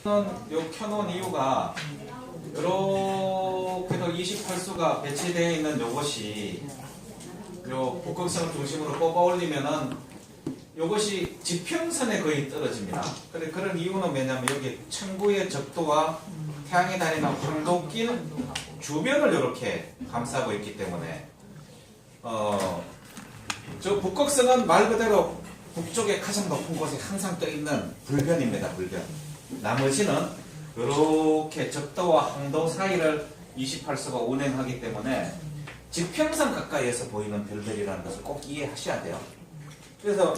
요 켜놓은 이유가 이렇게도 28수가 배치되어 있는 요것이 요 복극성을 중심으로 뽑아 올리면은 요것이 지평선에 거의 떨어집니다. 그런 이유는 뭐냐면 여기 천구의 적도와 태양이 다니는 황도길 주변을 이렇게 감싸고 있기 때문에 저 북극성은 말 그대로 북쪽에 가장 높은 곳에 항상 떠 있는 불변입니다. 불변. 나머지는 이렇게 적도와 항도 사이를 28수가 운행하기 때문에 지평선 가까이에서 보이는 별들이라는 것을 꼭 이해하셔야 돼요. 그래서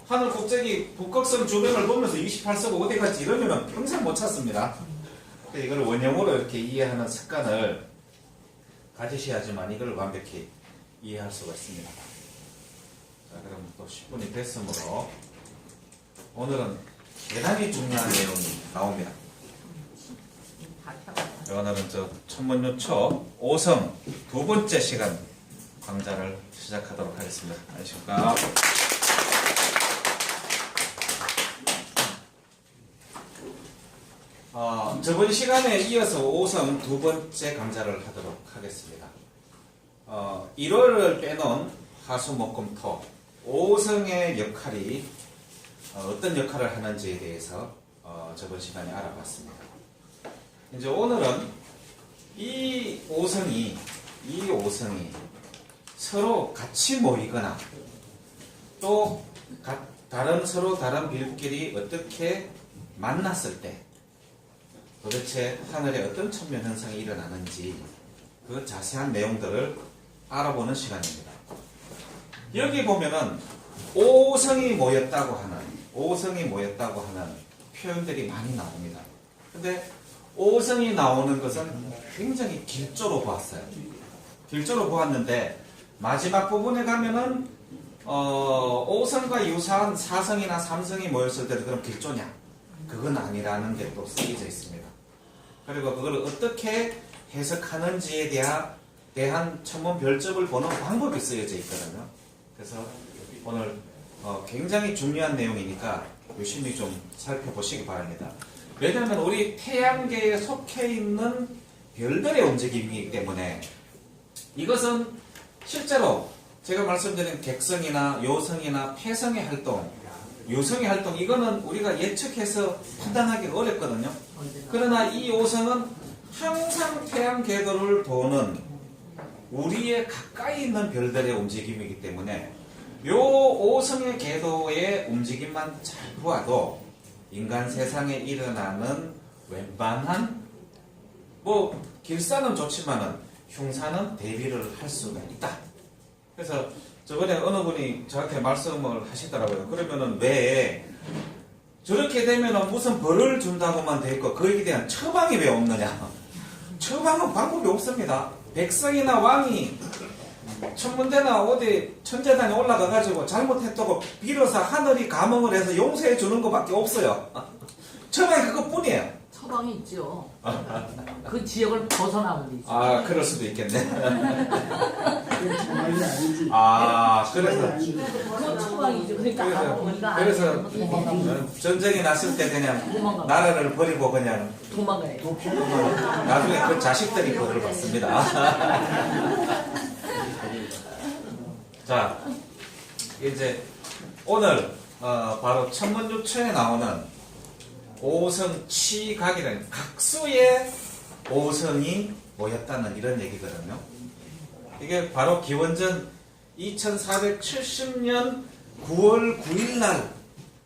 하늘 국적이 북극성 주변을 보면서 28수가 어디 갔지 이러면 평생 못 찾습니다. 이걸 원형으로 이렇게 이해하는 습관을 가지셔야지만 이걸 완벽히 이해할 수가 있습니다. 자, 그럼 또 10분이 됐으므로 오늘은 대단히 중요한 내용이 나옵니다. 오늘은 천문요초 5성 두 번째 시간 강좌를 시작하도록 하겠습니다. 안녕하십니까. 저번 시간에 이어서 5성 두 번째 강좌를 하도록 하겠습니다. 1월을 빼놓은 화수목금토 5성의 역할이 어떤 역할을 하는지에 대해서 저번 시간에 알아봤습니다. 이제 오늘은 이 5성이 서로 같이 모이거나 또 서로 다른 별끼리 어떻게 만났을 때 도대체 하늘에 어떤 천면 현상이 일어나는지 그 자세한 내용들을 알아보는 시간입니다. 여기 보면은 5성이 모였다고 하는 표현들이 많이 나옵니다. 근데 5성이 나오는 것은 굉장히 길조로 보았어요. 길조로 보았는데 마지막 부분에 가면은 5성과 유사한 4성이나 3성이 모였을 때도 그럼 길조냐? 그건 아니라는 게 또 쓰여져 있습니다. 그리고 그걸 어떻게 해석하는지에 대한 천문 별점을 보는 방법이 쓰여져 있거든요. 그래서 오늘 굉장히 중요한 내용이니까 열심히 좀 살펴보시기 바랍니다. 왜냐하면 우리 태양계에 속해 있는 별들의 움직임이기 때문에 이것은 실제로 제가 말씀드린 객성이나 요성이나 폐성의 활동, 유성의 활동 이거는 우리가 예측해서 판단하기 어렵거든요. 그러나 이 5성은 항상 태양 궤도를 도는 우리의 가까이 있는 별들의 움직임이기 때문에 요 5성의 궤도의 움직임만 잘 보아도 인간 세상에 일어나는 웬만한 길사는 좋지만은 흉사는 대비를 할 수가 있다. 그래서 저번에 어느 분이 저한테 말씀을 하시더라고요. 그러면은 왜 저렇게 되면은 무슨 벌을 준다고만 돼 있고 거기에 대한 처방이 왜 없느냐? 처방은 방법이 없습니다. 백성이나 왕이 천문대나 어디 천재단에 올라가가지고 잘못했다고 빌어서 하늘이 감흥을 해서 용서해 주는 것밖에 없어요. 처방이 그것뿐이에요. 처방이 있죠. 그 지역을 벗어나면 있죠. 아, 그럴 수도 있겠네. 정말이 아니지. 아, 그래서 그 처방이죠. 그러니까 그래서 전쟁이 났을 때 그냥 나라를 버리고 그냥 도망가요. 나중에 그 자식들이 벌을 받습니다. 자, 이제 오늘 바로 천문요초에 나오는 5성 치각이라는 각수의 5성이 모였다는 이런 얘기거든요. 이게 바로 기원전 2470년 9월 9일 날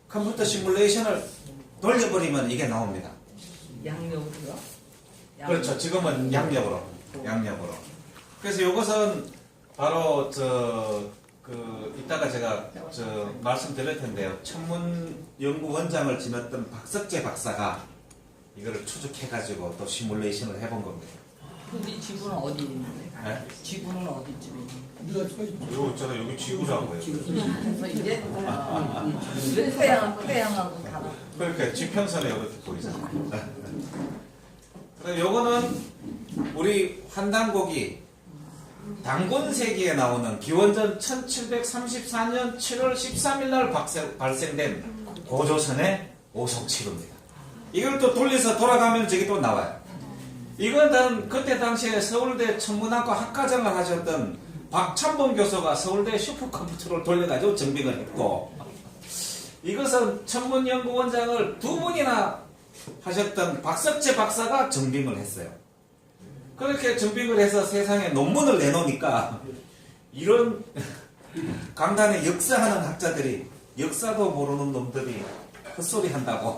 컴퓨터 시뮬레이션을 돌려버리면 이게 나옵니다. 양력으로요? 그렇죠. 지금은 양력으로. 그래서 이것은 바로 이따가 제가 말씀드릴 텐데요. 천문연구원장을 지냈던 박석재 박사가 이거를 추적해가지고 또 시뮬레이션을 해본 겁니다. 우리 지구는 어디 있는데? 네? 지구는 어디쯤에 있는데? 이거 있잖아요. 여기 지구라고요. 그래서 이제 태양하고 다른. 그러니까 지평선에 여기 보이잖아요. 그래서 요거는 우리 환단곡이 당군세기에 나오는 기원전 1734년 7월 13일 날 발생된 고조선의 5성 치루입니다. 이걸 또 돌려서 돌아가면 저기 또 나와요. 이건 그때 당시에 서울대 천문학과 학과장을 하셨던 박찬봉 교수가 서울대 슈퍼컴퓨터를 돌려가지고 정빙을 했고, 이것은 천문연구원장을 두 분이나 하셨던 박석재 박사가 정빙을 했어요. 그렇게 정빙을 해서 세상에 논문을 내놓으니까 이런 강단에 역사하는 학자들이 역사도 모르는 놈들이 헛소리 한다고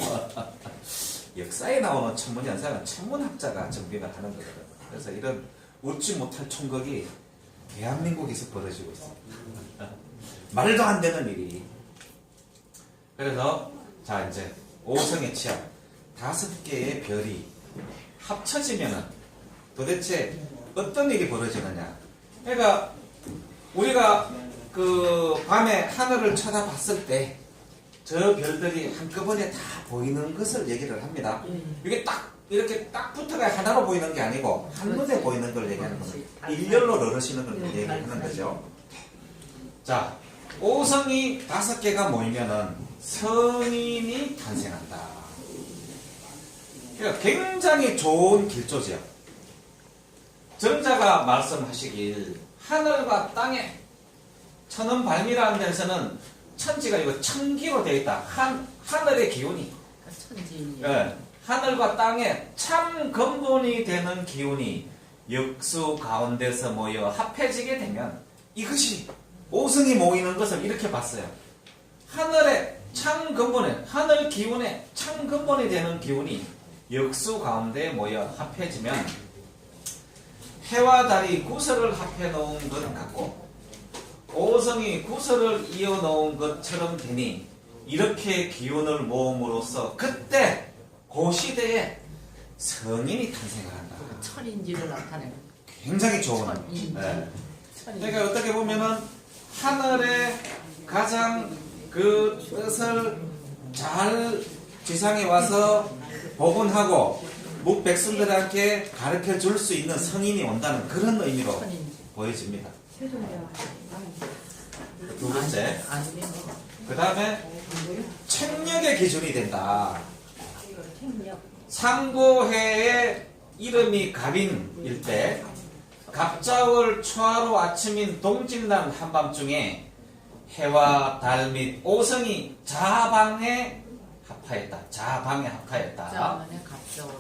역사에 나오는 천문현상은 천문학자가 정빙을 하는 거거든. 그래서 이런 웃지 못할 총각이 대한민국에서 벌어지고 있습니다. 말도 안 되는 일이. 그래서 자 이제 오성의 치약 5개의 별이 합쳐지면은 도대체 어떤 일이 벌어지느냐. 그러니까 우리가 그 밤에 하늘을 쳐다봤을 때 저 별들이 한꺼번에 다 보이는 것을 얘기를 합니다. 이게 딱 이렇게 딱 붙어가 하나로 보이는 게 아니고 한눈에 보이는 걸 얘기하는 겁니다. 일렬로 늘어지는 걸 얘기하는 거죠. 자, 오성이 5개가 모이면은 성인이 탄생한다. 그러니까 굉장히 좋은 길조지요. 정자가 말씀하시길 하늘과 땅에 천은발미라는 데서는 천지가 이거 천기로 되어 있다. 하늘의 기운이. 천지. 예, 하늘과 땅에 참 근본이 되는 기운이 역수 가운데서 모여 합해지게 되면 이것이 오성이 모이는 것을 이렇게 봤어요. 하늘의 참 근본에, 하늘 기운에 참 근본이 되는 기운이 역수 가운데 모여 합해지면 해와 달이 구설을 합해 놓은 것 같고 오성이 구설을 이어 놓은 것처럼 되니 이렇게 기운을 모음으로써 그때 그 시대에 성인이 탄생을 한다. 천인지를 나타내는. 굉장히 좋은. 천인지. 네. 천인지. 그러니까 어떻게 보면은 하늘의 가장 그 뜻을 잘 지상에 와서 복원하고 묵백성들한테 가르쳐 줄 수 있는 성인이 온다는 그런 의미로 천인지. 보여집니다. 두 번째, 아니면 그 다음에 책력의 기준이 된다. 상고해의 이름이 갑인일 때 갑자월 초하루 아침인 동짓날 한밤중에 해와 달 및 오성이 자방에 합하였다. 자방에 합하였다. 자만의 갑자월.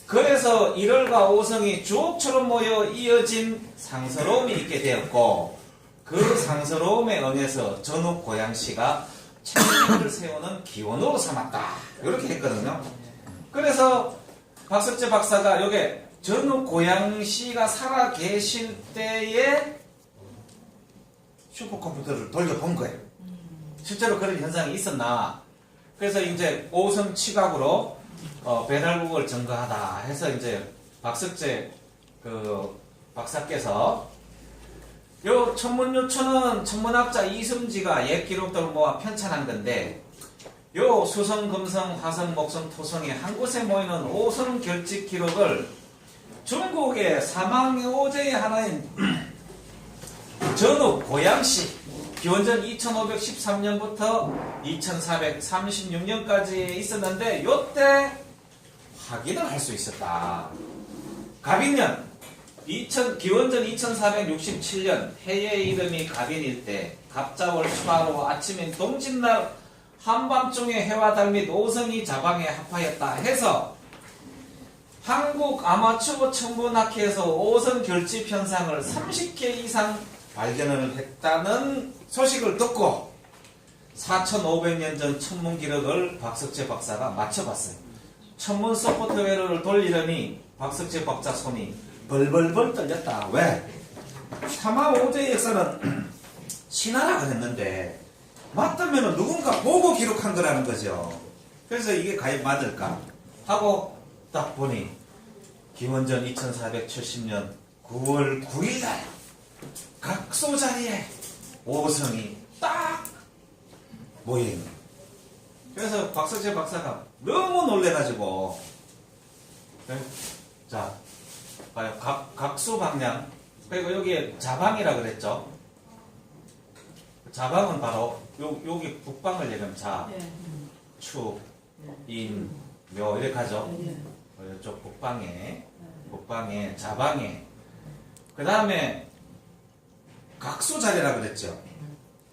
그래서 1월과 오성이 주옥처럼 모여 이어진 상서로움이 있게 되었고 그 상서로움에 응해서 전욱 고양시가 책임을 세우는 기원으로 삼았다. 이렇게 했거든요. 그래서 박석재 박사가 요게 전욱 고양시가 살아 계실 때에 슈퍼컴퓨터를 돌려본 거예요. 실제로 그런 현상이 있었나. 그래서 이제 오성 치각으로 배달국을 증거하다 해서 이제 박석재 그 박사께서 요 천문요초는 천문학자 이승지가 옛 기록들을 모아 편찬한 건데 요 수성, 금성, 화성, 목성, 토성의 한 곳에 모이는 오성 결집 기록을 중국의 사망오제의 하나인 전욱 고양시 기원전 2513년부터 2436년까지 있었는데 요때 확인을 할 수 있었다. 갑인년 기원전 2467년 해의 이름이 갑인일 때 갑자월 초하루 아침인 동짓날 한밤중에 해와 달 및 오성이 자방에 합하였다 해서 한국 아마추어 천문학회에서 오성 결집 현상을 30개 이상 발견을 했다는 소식을 듣고 4500년 전 천문 기록을 박석재 박사가 맞춰봤어요. 천문 소프트웨어를 돌리려니 박석재 박사 손이 벌벌벌 떨렸다. 왜? 사마오제의 역사는 신화라 그랬는데 맞다면 누군가 보고 기록한 거라는 거죠. 그래서 이게 과연 맞을까? 하고 딱 보니 기원전 2470년 9월 9일날 각소 자리에 오성이 딱 모여있는. 그래서 박석재 박사가 너무 놀래가지고 자 봐요. 각소 방향 그리고 여기에 자방이라 그랬죠. 자방은 바로 여기 북방을 얘기하면 자, 축, 인, 묘 이렇게 하죠. 네. 이쪽 북방에 자방에 그 다음에 각수 자리라고 그랬죠.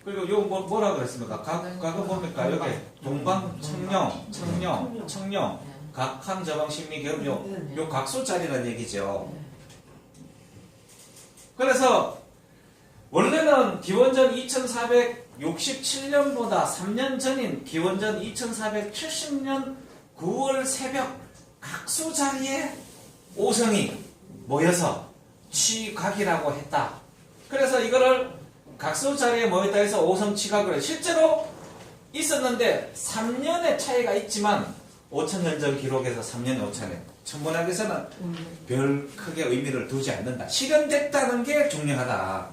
그리고 요 뭐라 그랬습니까? 각은 뭡니까? 여기 동방 청령 각한 저방 신미 결 요 각수 자리라는 얘기죠. 그래서 원래는 기원전 2467년보다 3년 전인 기원전 2470년 9월 새벽 각수 자리에 오성이 모여서 취각이라고 했다. 그래서 이거를 각수 자리에 모였다 해서 오성 취각을 실제로 있었는데 3년의 차이가 있지만 5천년 전 기록에서 3년의 오차례 천문학에서는 별 크게 의미를 두지 않는다. 실현됐다는 게 중요하다.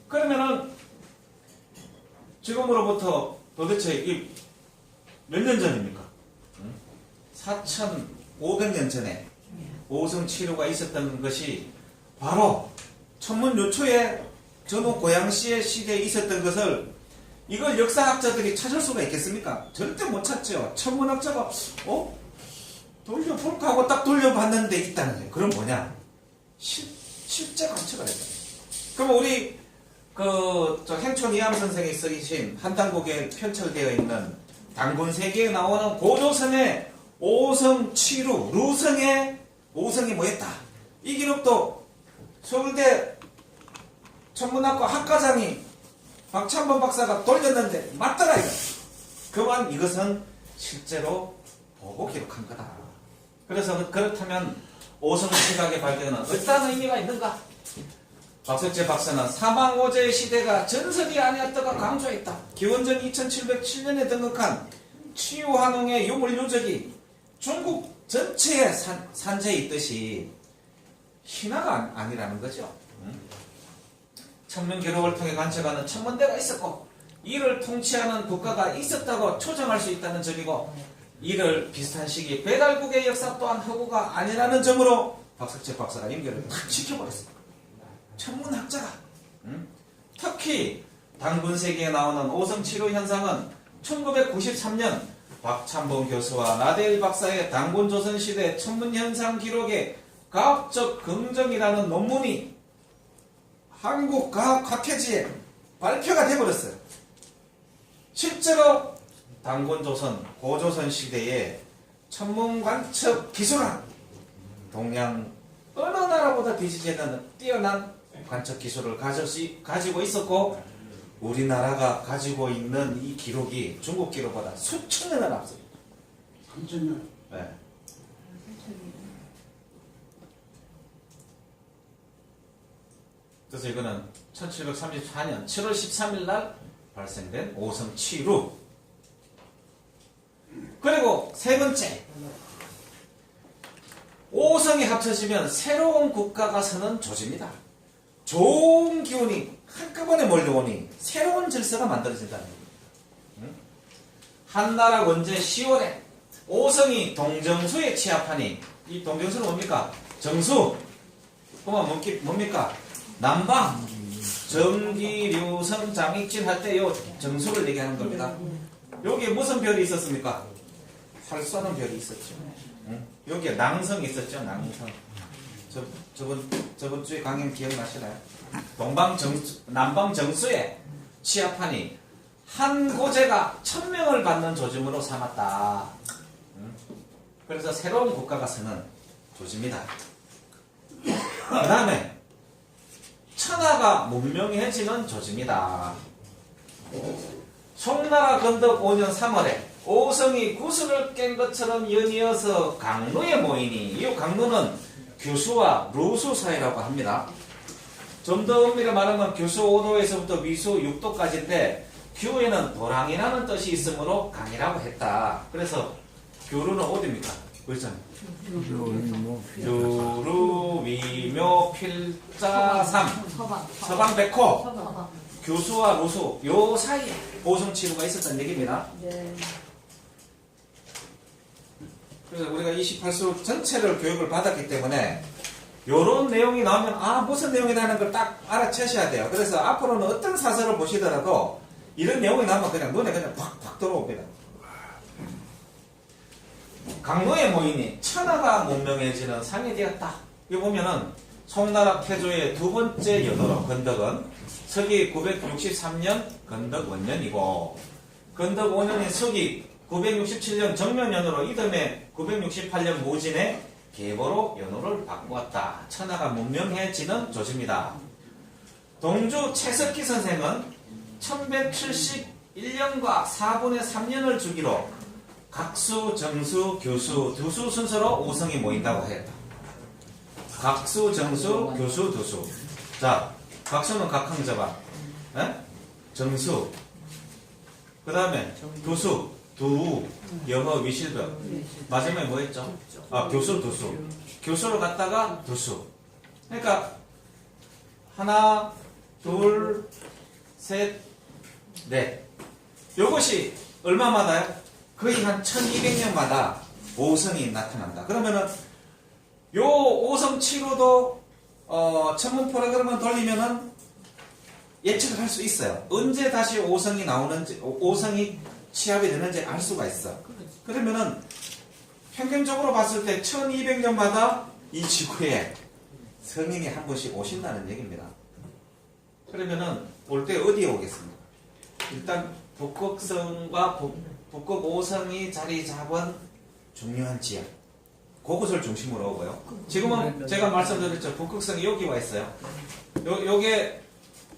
그러면은 지금으로부터 도대체 몇 년 전입니까? 4,500년 전에 오성 치료가 있었던 것이 바로 천문 요초에 전후 고양시의 시대에 있었던 것을 이걸 역사학자들이 찾을 수가 있겠습니까? 절대 못 찾죠. 천문학자가 돌려볼까 하고 딱 돌려봤는데 있다는 거예요. 그럼 뭐냐? 실제 관측을 했다. 그럼 우리 저 행촌 이암 선생이 쓰신 한단국에 편철되어 있는 단군세계에 나오는 고조선의 오성 치루 루성의 오성이 모였다. 이 기록도 서울대 천문학과 학과장이 박찬범 박사가 돌렸는데 맞더라 이거. 그만 이것은 실제로 보고 기록한 거다. 그래서 그렇다면 오성 시각의 발견은 어떤 의미가 있는가? 박석재 박사는 사망오제의 시대가 전설이 아니었다가 강조했다. 기원전 2707년에 등극한 치유한홍의 유물유적이 중국 전체에 산재에 있듯이 신화가 아니라는 거죠. 천문 기록을 통해 관측하는 천문대가 있었고 이를 통치하는 국가가 있었다고 초정할 수 있다는 점이고 이를 비슷한 시기 배달국의 역사 또한 허구가 아니라는 점으로 박석재 박사가 연결을 탁 지켜버렸습니다. 천문학자가 특히 단군세계에 나오는 오성치료 현상은 1993년 박찬범 교수와 나대일 박사의 단군조선시대 천문현상 기록의 과학적 긍정이라는 논문이 한국과학학회지에 발표가 되어버렸어요. 실제로 단군조선, 고조선 시대의 천문관측 기술은 동양 어느 나라보다 뒤지지 않는 뛰어난 관측 기술을 가지고 있었고 우리나라가 가지고 있는 이 기록이 중국 기록보다 수천 년을 앞섭니다. 3,000년. 네. 그래서 이거는 1734년 7월 13일 날 발생된 오성 치루. 그리고 세 번째, 오성이 합쳐지면 새로운 국가가 서는 조짐이다. 좋은 기운이 한꺼번에 몰려오니 새로운 질서가 만들어진다는 겁니다. 한나라 원제 10월에 오성이 동정수에 취합하니 이 동정수는 뭡니까? 정수. 그러면 뭡니까? 남방. 정기류성 장익진 할 때 요 정수를 얘기하는 겁니다. 여기에 무슨 별이 있었습니까? 활 쏘는 별이 있었죠. 여기에 낭성이 있었죠. 낭성. 저번 주에 강연 기억나시나요? 남방 정수에 취합하니 한 고제가 1000명을 받는 조짐으로 삼았다. 그래서 새로운 국가가 서는 조짐이다. 그 다음에 천하가 문명해지는 조짐이다. 송나라 건덕 5년 3월에 오성이 구슬을 깬 것처럼 연이어서 강루에 모이니 이 강루는 규수와 루수 사이라고 합니다. 좀 더 엄밀히 말하면 규수 5도에서부터 미수 6도까지인데 규에는 도랑이라는 뜻이 있으므로 강이라고 했다. 그래서 규루는 어디입니까? 그렇잖아요. 규루 위묘 필자삼 서방 백호 규수와 루수 요 사이에 오성치루가 있었다는 얘기입니다. 네. 그래서 우리가 28수 전체를 교육을 받았기 때문에 요런 내용이 나오면 무슨 내용이라는 걸 딱 알아채셔야 돼요. 그래서 앞으로는 어떤 사설을 보시더라도 이런 내용이 나오면 그냥 눈에 그냥 팍팍 들어옵니다. 강로에 모이니 천하가 문명해지는 상이 되었다. 여기 보면은 송나라 태조의 두 번째 연호로 건덕은 서기 963년 건덕 원년이고 건덕 원년인 서기 967년 정면연호로 이듬해 968년 모진에 계보로 연호를 바꾸었다. 천하가 문명해지는 조짐이다. 동주 최석희 선생은 1171년과 4분의 3년을 주기로 각수, 정수, 교수, 두수 순서로 오성이 모인다고 했다. 각수, 정수, 교수, 두수. 자, 각수는 각항저반, 정수, 그 다음에 두수, 두, 영어, 위실벽. 마지막에 뭐 했죠? 교수, 두수. 교수를 갖다가 두수. 그러니까 하나, 둘, 셋, 넷. 요것이 얼마마다요? 거의 한 1200년마다 오성이 나타난다. 그러면은 요 오성 치료도 천문 프로그램을 돌리면은 예측을 할 수 있어요. 언제 다시 오성이 나오는지, 오성이 취합이 되는지 알 수가 있어. 그러면은 평균적으로 봤을 때 1200년마다 이 지구에 성인이 한 번씩 오신다는 얘기입니다. 그러면은 올 때 어디에 오겠습니까? 일단 북극성과 북극 오성이 자리 잡은 중요한 지역, 그곳을 중심으로 오고요. 지금은 제가 말씀드렸죠. 북극성이 여기 와 있어요. 요게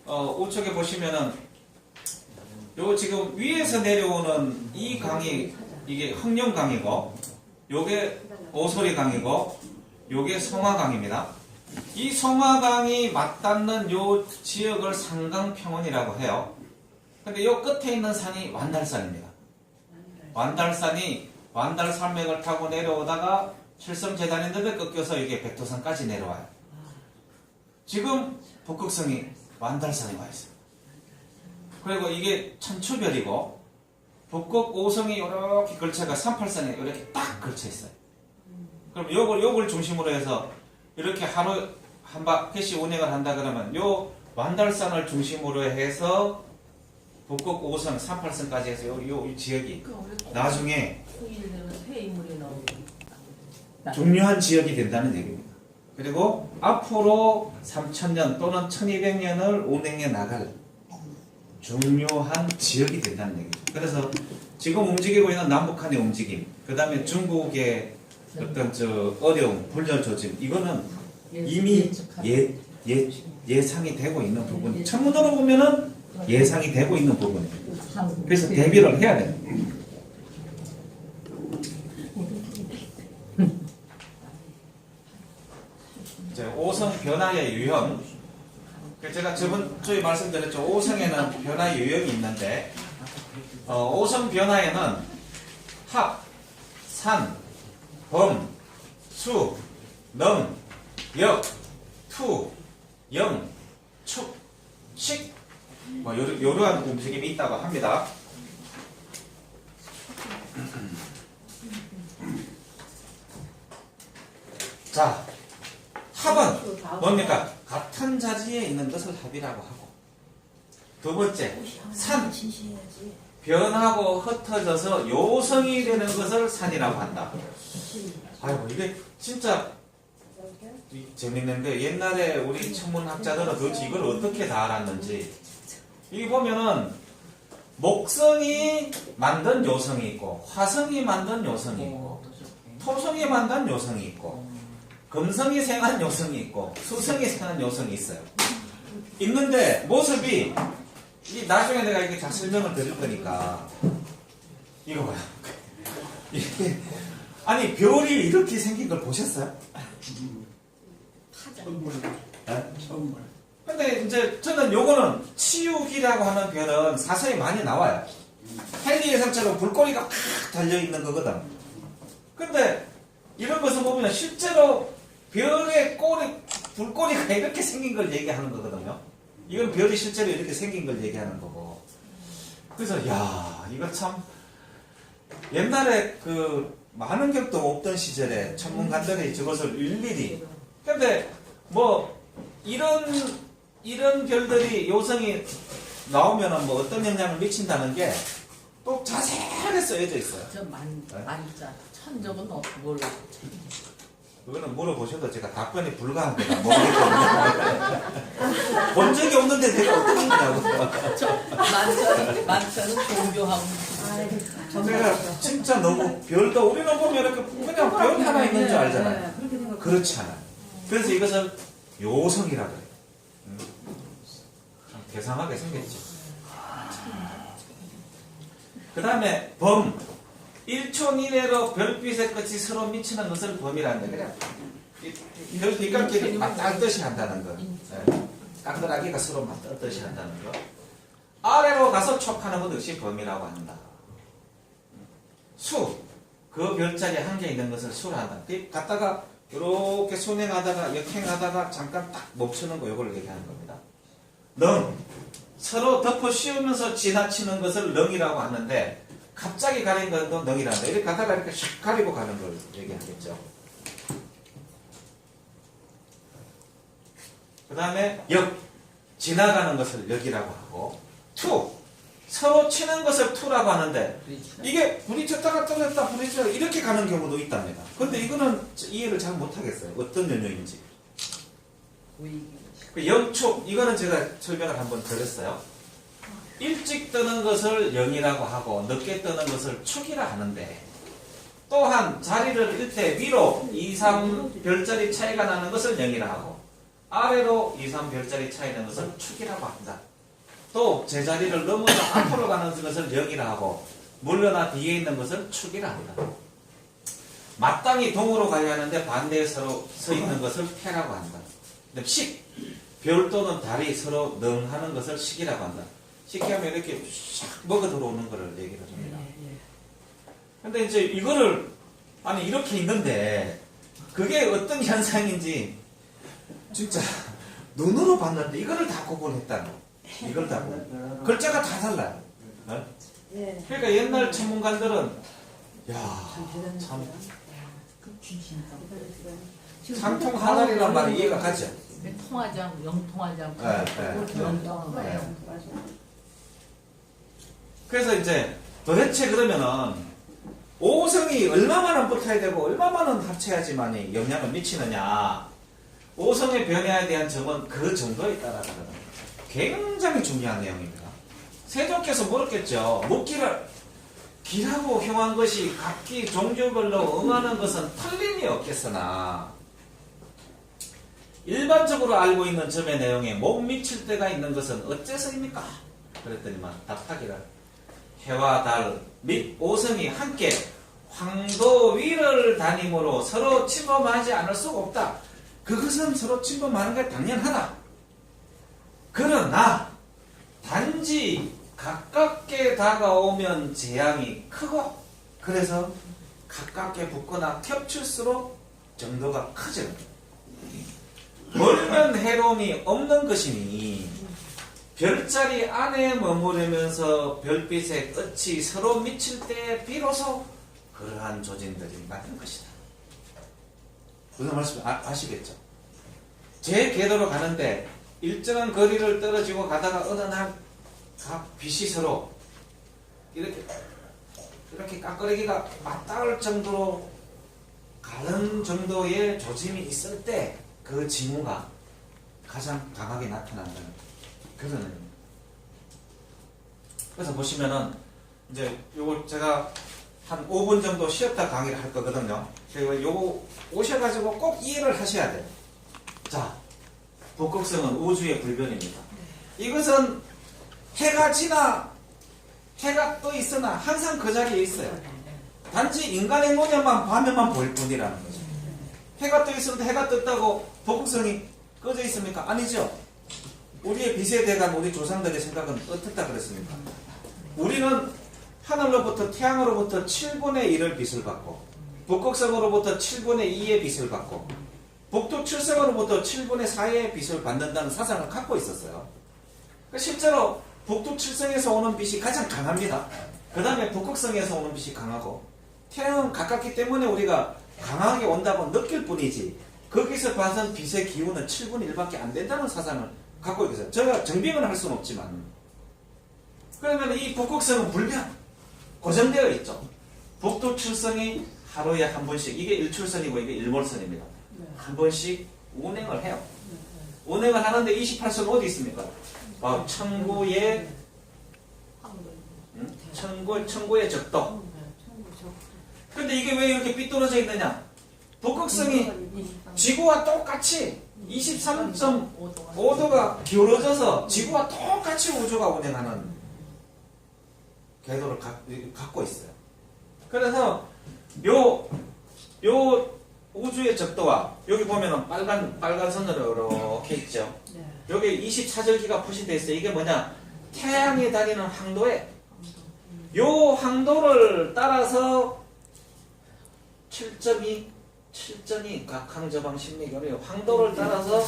우측에 보시면은 요 지금 위에서 내려오는 이 강이 이게 흑룡강이고, 요게 오소리강이고, 요게 송화강입니다. 이 송화강이 맞닿는 요 지역을 상강평원이라고 해요. 근데 요 끝에 있는 산이 완달산입니다. 완달산이 완달산맥을 타고 내려오다가 칠성재단인데 꺾여서 이게 백두산까지 내려와요. 지금 북극성이 완달산에 와 있어요. 그리고 이게 천추별이고 북극 오성이 이렇게 걸쳐가 38선에 이렇게 딱 걸쳐 있어요. 그럼 요걸 중심으로 해서 이렇게 하루 한 바퀴씩 운행을 한다 그러면 요 완달산을 중심으로 해서 북극 5선, 38선까지 해서 요 지역이 나중에 중요한 지역이 된다는 얘기입니다. 그리고 앞으로 3000년 또는 1200년을 운행해 나갈 중요한 지역이 된다는 얘기죠. 그래서 지금 움직이고 있는 남북한의 움직임, 그 다음에 중국의 어떤 어려움, 분열 조짐, 이거는 이미 예상이 되고 있는 부분. 천문으로 보면은 예상이 되고 있는 부분입니다. 그래서 대비를 해야 됩니다. 오성 변화의 유형. 제가 저번 주에 말씀드렸죠. 오성에는 변화의 유형이 있는데, 오성 변화에는 합, 산, 범, 수, 넘, 역, 투, 영, 축, 식, 이러한 움직임이 있다고 합니다. 자, 합은 뭡니까? 같은 자리에 있는 것을 합이라고 하고, 두 번째, 산, 변하고 흩어져서 요성이 되는 것을 산이라고 한다. 아이고, 이게 진짜 재밌는데, 옛날에 우리 천문학자들은 도대체 이걸 어떻게 다 알았는지, 여기 보면은 목성이 만든 요성이 있고, 화성이 만든 요성이 있고, 토성이 만든 요성이 있고, 금성이 생한 요성이 있고, 수성이 생한 요성이 있어요. 있는데 모습이, 이 나중에 내가 이렇게 다 설명을 드릴 거니까 이거 봐요. 이게, 아니 별이 이렇게 생긴 걸 보셨어요? 처음 봐요. 근데 이제 저는 요거는 치유기라고 하는 별은 사설이 많이 나와요. 헨리 예상처럼 불꼬리가 팍 달려있는 거거든. 근데 이런 것을 보면 실제로 별의 불꼬리가 이렇게 생긴 걸 얘기하는 거거든요. 이건 별이 실제로 이렇게 생긴 걸 얘기하는 거고. 그래서 야, 이거 참 옛날에 많은 격도 없던 시절에 천문관들이 저것을 일일이, 근데 뭐 이런 별들이 요성이 나오면은 뭐 어떤 영향을 미친다는 게 또 자세하게 쓰여져 있어요. 저 만자 한 적은 몰라. 그거는 물어보셔도 제가 답변이 불가한 거다 모르기 때문에 본 적이 없는데 내가 어떻게 했냐고. 저 만천은 종교하고. 제가 진짜 너무 별도 우리는 보면 이렇게 그냥 별 하나 있는 줄 알잖아요. 그렇지 않아요. 그래서 이것을 요성이라 그래요. 참 대상하게 생겼죠. 그 다음에 범. 1초 이내로 별빛의 끝이 서로 미치는 것을 범이라는 거예요. 별 빛깔끼리 막 닦듯이 한다는 거. 네. 깎으라기가 서로 막 닦듯이 한다는 거. 아래로 가서 촉하는 것 역시 범이라고 한다. 수. 그 별자리 한 개 있는 것을 수라 한다. 갔다가 이렇게 순행하다가 역행하다가 잠깐 딱 멈추는 거 이걸 얘기하는 겁니다. 능. 서로 덮어 씌우면서 지나치는 것을 능이라고 하는데 갑자기 가린 것도 능이란다. 이렇게 가다가 이렇게 샥 가리고 가는 걸 얘기하겠죠. 그 다음에 역. 지나가는 것을 역이라고 하고 투. 서로 치는 것을 투라고 하는데 이게 부딪혔다가 떨어졌다 부딪혔다 이렇게 가는 경우도 있답니다. 근데 이거는 이해를 잘 못하겠어요. 어떤 연유인지. 그 영축 이거는 제가 설명을 한번 드렸어요. 일찍 뜨는 것을 영이라고 하고 늦게 뜨는 것을 축이라 하는데 또한 자리를 일 때 위로 2, 3 별자리 차이가 나는 것을 영이라 하고 아래로 2, 3 별자리 차이 나는 것을 축이라고 한다. 또 제자리를 넘어서 앞으로 가는 것을 영이라 하고 물러나 뒤에 있는 것을 축이라 한다. 마땅히 동으로 가야 하는데 반대에 서로 서 있는 것을 패라고 한다. 식. 별 또는 달이 서로 능하는 것을 식이라고 한다. 쉽게 하면 이렇게 샥 먹어 들어오는 것을 얘기를 합니다. 근데 이제 이거를, 아니, 이렇게 있는데, 그게 어떤 현상인지, 진짜, 눈으로 봤는데, 이거를 다 구분했다는 거. 이걸 다 구분. 글자가 다 달라요. 어? 그러니까 옛날 천문관들은, 야, 참, 상통 하나리란 말이 이해가 가죠. 통하지 않고 영통하지 않고 그래서 이제 도대체 그러면은 오성이 얼마만은 붙어야 되고 얼마만은 합쳐야지만이 영향을 미치느냐. 오성의 변화에 대한 점은 그 정도에 따라서는 굉장히 중요한 내용입니다. 세종께서 물었겠죠. 묻기를 기라고 형한 것이 각기 종류별로 응하는 것은 틀림이 없겠으나 일반적으로 알고 있는 점의 내용에 못 미칠 때가 있는 것은 어째서입니까? 그랬더니만 답하기를 해와 달 및 오성이 함께 황도 위를 다님으로 서로 침범하지 않을 수가 없다. 그것은 서로 침범하는 게 당연하다. 그러나 단지 가깝게 다가오면 재앙이 크고 그래서 가깝게 붙거나 겹칠수록 정도가 커져. 멀면 해로움이 없는 것이니 별자리 안에 머무르면서 별빛의 끝이 서로 미칠 때 비로소 그러한 조짐들이 맞는 것이다. 무슨 말씀 아시겠죠? 제 궤도로 가는데 일정한 거리를 떨어지고 가다가 어느 날 각 빛이 서로 이렇게 깍거리기가 맞닿을 정도로 가는 정도의 조짐이 있을 때 그 징후가 가장 강하게 나타난다는 그런 의미입니다. 그래서 보시면은 이제 요거 제가 한 5분 정도 쉬었다 강의를 할 거거든요. 그리고 요거 오셔가지고 꼭 이해를 하셔야 돼요. 자, 북극성은 우주의 불변입니다. 이것은 해가 지나 해가 떠 있으나 항상 그 자리에 있어요. 단지 인간의 노년만 밤에만 보일 뿐이라는 거죠. 해가 떠 있으면 해가 떴다고 북극성이 꺼져 있습니까? 아니죠. 우리의 빛에 대한 우리 조상들의 생각은 어떻다 그랬습니까? 우리는 하늘로부터 태양으로부터 7분의 1을 빛을 받고 북극성으로부터 7분의 2의 빛을 받고 북두 칠성으로부터 7분의 4의 빛을 받는다는 사상을 갖고 있었어요. 실제로 북두 칠성에서 오는 빛이 가장 강합니다. 그 다음에 북극성에서 오는 빛이 강하고 태양은 가깝기 때문에 우리가 강하게 온다고 느낄 뿐이지 거기서 받은 빛의 기운은 7분의 1밖에 안 된다는 사상을 갖고 있어요. 제가 정빙은 할 수는 없지만 그러면 이 북극성은 불변 고정되어 있죠. 북두 칠성이 하루에 한 번씩 이게 일출선이고 이게 일몰선입니다. 네. 한 번씩 운행을 해요. 운행을 하는데 28선 어디 있습니까? 청구의 청구의 적도. 근데 이게 왜 이렇게 삐뚤어져 있느냐? 북극성이 지구와 똑같이 23.5도가 기울어져서 지구와 똑같이 우주가 운행하는 궤도를 갖고 있어요. 그래서 요 우주의 적도와 여기 보면은 빨간 선으로 이렇게 있죠. 여기 24절기가 표시되어 있어요. 이게 뭐냐? 태양이 다니는 항도에 요 항도를 따라서 7.2 각항저방 심리결이에요. 항도를 따라서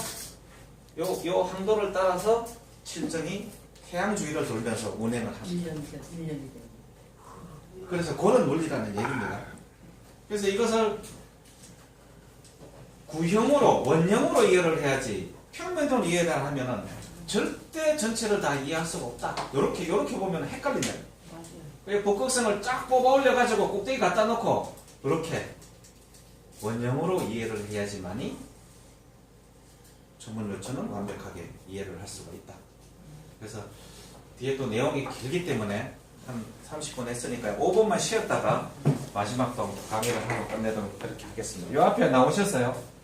요 항도를 따라서 7.2 태양 주위를 돌면서 운행을 합니다. 1년이 그래서 그런 논리라는 얘기입니다. 그래서 이것을 구형으로 원형으로 이해를 해야지 평면으로 이해를 하면은 절대 전체를 다 이해할 수가 없다. 요렇게 보면 헷갈린다. 맞아요. 북극성을 쫙 뽑아 올려가지고 꼭대기 갖다 놓고 이렇게 원형으로 이해를 해야지만이 전문 요천은 완벽하게 이해를 할 수가 있다. 그래서 뒤에 또 내용이 길기 때문에 한 30분 했으니까 5분만 쉬었다가 마지막 또 강의를 하고 끝내도록 그렇게 하겠습니다. 요 앞에 나오셨어요?